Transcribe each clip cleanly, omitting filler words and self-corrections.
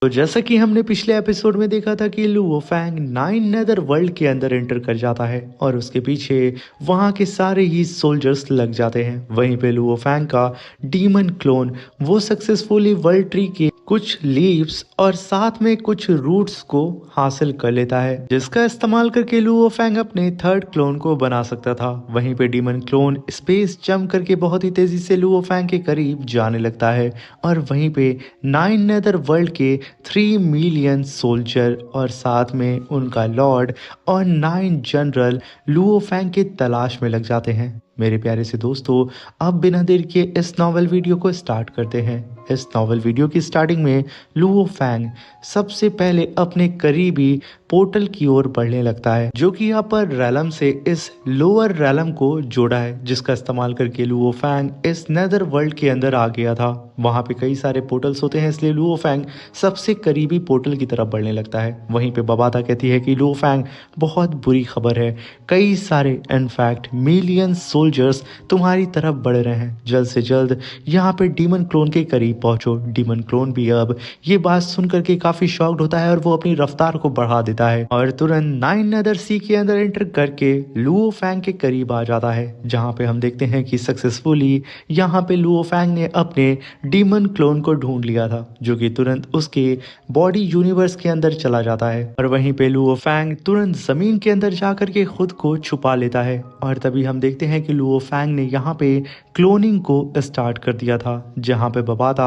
तो जैसा कि हमने पिछले एपिसोड में देखा था कि Luo Fang nine nether world के अंदर एंटर कर जाता है और उसके पीछे वहां के सारे ही सोल्जर्स लग जाते हैं। वहीं पे लुओ फैंग का डीमन क्लोन वो सक्सेसफुली वर्ल्ड ट्री के कुछ लीव्स और साथ में कुछ रूट्स को हासिल कर लेता है, जिसका इस्तेमाल करके लुओ फैंग अपने थर्ड क्लोन को बना सकता था। वहीं पे डीमन क्लोन स्पेस जंप करके बहुत ही तेजी से लुओ फैंग के करीब जाने लगता है और वहीं पे नाइन नेदर वर्ल्ड के 3 मिलियन सोल्जर और साथ में उनका लॉर्ड और 9 जनरल लुओ फैंग के तलाश में लग जाते हैं। मेरे प्यारे से दोस्तों, अब बिना देर के इस नॉवल वीडियो को स्टार्ट करते हैं। इस नॉवल वीडियो की स्टार्टिंग में लुओ फैंग सबसे पहले अपने करीबी पोर्टल की ओर बढ़ने लगता है, जो कि यहाँ पर रैलम से इस लोअर रैलम को जोड़ा है, जिसका इस्तेमाल करके लुओ फैंग इस नेदर वर्ल्ड के अंदर आ गया था। वहाँ पे कई सारे पोर्टल्स होते हैं, इसलिए लुओ फैंग सबसे करीबी पोर्टल की तरफ बढ़ने लगता है। वहीं पे बबाता कहती है कि लुओ फैंग बहुत बुरी खबर है, कई सारे इनफैक्ट मिलियन सोल्जर्स तुम्हारी तरफ बढ़ रहे हैं, जल्द से जल्द यहाँ पे डीमन क्लोन के करीब पहुंचो। डीमन क्लोन भी अब ये बात सुन करके काफी शॉक्ड होता है और वो अपनी रफ्तार को बढ़ा देता है और तुरंत नाइन नेदर सी के अंदर एंटर करके लुओ फैंग के करीब आ जाता है, जहाँ पे हम देखते हैं कि सक्सेसफुली यहाँ पे लुओ फैंग ने अपने डीमन क्लोन को ढूंढ लिया था, जो कि तुरंत उसके बॉडी यूनिवर्स के अंदर चला जाता है और वहीं पे लुओ फैंग तुरंत जमीन के अंदर जाकर के खुद को छुपा लेता है। और तभी हम देखते हैं कि लुओ फैंग ने यहाँ पे क्लोनिंग को स्टार्ट कर दिया था, जहाँ पे बबाता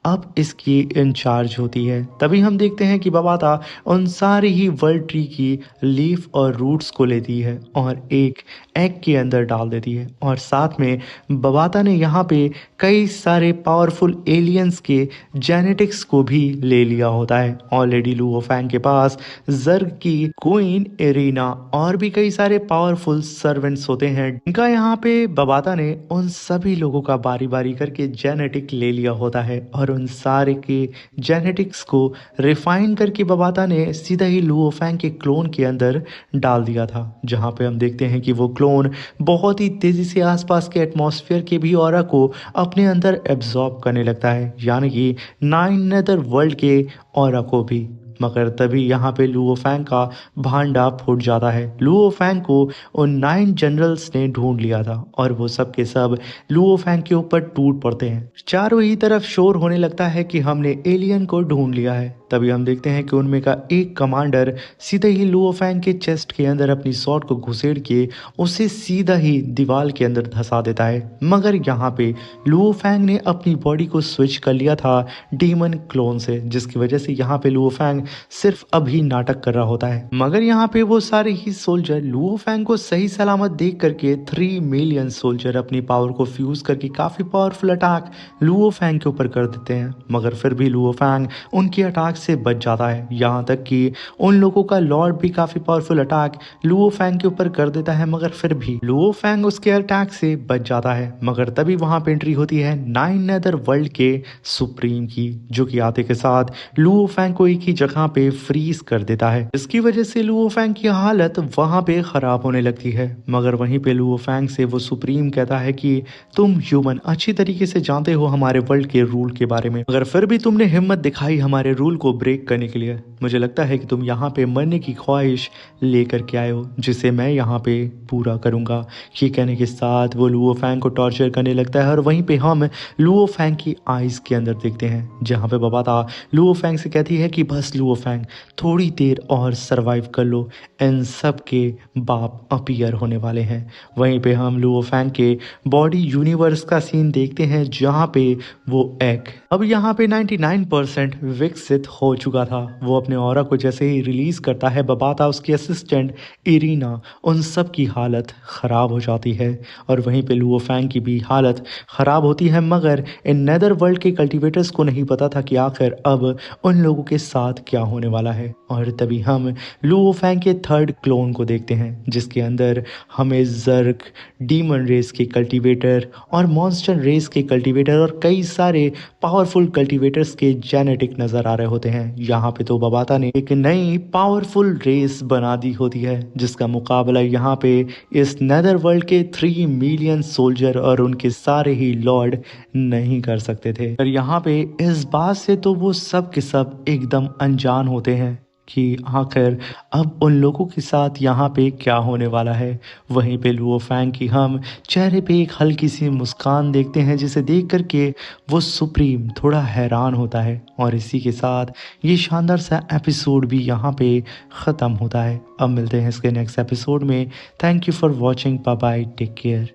अब इसकी इंचार्ज होती है। तभी हम देखते हैं कि बबाता उन सारी ही वर्ल्ड ट्री की लीफ और रूट्स को लेती है और एक एग के अंदर डाल देती है और साथ में बबाता ने यहाँ पे कई सारे पावरफुल एलियंस के जेनेटिक्स को भी ले लिया होता है। ऑलरेडी लुओ फैंग के पास जर्ग की क्वीन एरिना और भी कई सारे पावरफुल सर्वेंट्स होते हैं, जिनका यहाँ पे बबाता ने उन सभी लोगों का बारी बारी करके जेनेटिक ले लिया होता है और उन सारे के जेनेटिक्स को रिफाइन करके बबाता ने सीधा ही लुओ फैंग के क्लोन के अंदर डाल दिया था, जहाँ पे हम देखते हैं कि वो क्लोन बहुत ही तेजी से आसपास के एटमॉस्फेयर के भी ऑरा को अपने अंदर एब्जॉर्ब करने लगता है, यानी कि नाइन नेदर वर्ल्ड के ऑरा को भी। मगर तभी यहाँ पे लुओ फैंग का भांडा फूट जाता है। लुओ फैंग को उन 9 जनरल्स ने ढूंढ लिया था और वो सब के सब लुओ फैंग के ऊपर टूट पड़ते हैं। चारों ही तरफ शोर होने लगता है कि हमने एलियन को ढूंढ लिया है। तभी हम देखते हैं कि उनमें का एक कमांडर सीधे ही लुओ फैंग के चेस्ट के अंदर अपनी स्वॉर्ड को घुसेड़ के उसे सीधा ही दीवार के अंदर धंसा देता है। मगर यहाँ पे लुओ फैंग ने अपनी बॉडी को स्विच कर लिया था डीमन क्लोन से, जिसकी वजह से यहाँ पे लुओ फैंग सिर्फ अभी नाटक कर रहा होता है। मगर यहाँ पे वो सारे ही सोल्जर लुओ फैंग को सही सलामत देख करके 3 मिलियन सोल्जर अपनी पावर को फ्यूज करके काफी पावरफुल अटैक लुओ फैंग के ऊपर कर देते हैं। मगर फिर भी लुओ फैंग उनकी अटैक से बच जाता है, यहाँ तक कि उन लोगों का लॉर्ड भी काफी पावरफुल अटैक लुओ फैंग के ऊपर कर देता है, मगर फिर भी लुओ फैंग उसके अटैक से बच जाता है। मगर तभी वहां पे एंट्री होती है नाइन नेदर वर्ल्ड के सुप्रीम की, जो कि आते के साथ लुओ फैंग को एक ही जगह पे फ्रीज कर देता है, इसकी वजह से लुओ फैंग की हालत वहां पे खराब होने लगती है। मगर वहीं पे लुओ फैंग से वो सुप्रीम कहता है कि तुम ह्यूमन अच्छी तरीके से जानते हो हमारे वर्ल्ड के रूल के बारे में, मगर फिर भी तुमने हिम्मत दिखाई हमारे रूल को ब्रेक करने के लिए। मुझे लगता है कि तुम यहाँ पे मरने की ख्वाहिश लेकर के आए हो, जिसे मैं यहाँ पे पूरा करूंगा। ये कहने के साथ वो लुओ फैंग को टॉर्चर करने लगता है और वहीं पे हम लुओ फैंग की आईज के अंदर देखते हैं, जहाँ पे बबाता लुओ फैंग से कहती है कि बस लुओ फैंग थोड़ी देर और सरवाइव कर लो, इन सब के बाप अपीयर होने वाले हैं। वहीं पे हम लुओ फैंग के बॉडी यूनिवर्स का सीन देखते हैं, जहाँ पे वो एग अब यहाँ पे 99% विकसित हो चुका था। वो अपने ऑरा को जैसे ही रिलीज करता है, बबाता उसकी असिस्टेंट इरीना उन सब की हालत खराब हो जाती है और वहीं पे लुओ फैंग की भी हालत खराब होती है। मगर इन नेदर वर्ल्ड के कल्टीवेटर्स को नहीं पता था कि आखिर अब उन लोगों के साथ क्या होने वाला है। और तभी हम लुओ फैंग के थर्ड क्लोन को देखते हैं, जिसके अंदर हमें जर्क, डीमन रेस के कल्टीवेटर और मॉन्स्टर रेस के कल्टीवेटर और कई सारे पावरफुल कल्टीवेटर्स के जेनेटिक नजर आ रहे होते हैं। यहाँ पे तो रोबाता ने एक नई पावरफुल रेस बना दी होती है जिसका मुकाबला यहाँ पे इस नेदरवर्ल्ड के 3 मिलियन सोल्जर और उनके सारे ही लॉर्ड नहीं कर सकते थे। और यहाँ पे इस बात से तो वो सब के सब एकदम अनजान होते हैं कि आखिर अब उन लोगों के साथ यहाँ पे क्या होने वाला है। वहीं पे लुओ फैंग की हम चेहरे पे एक हल्की सी मुस्कान देखते हैं जिसे देख कर के वो सुप्रीम थोड़ा हैरान होता है। और इसी के साथ ये शानदार सा एपिसोड भी यहाँ पे ख़त्म होता है। अब मिलते हैं इसके नेक्स्ट एपिसोड में। Thank you for watching, bye bye, take care.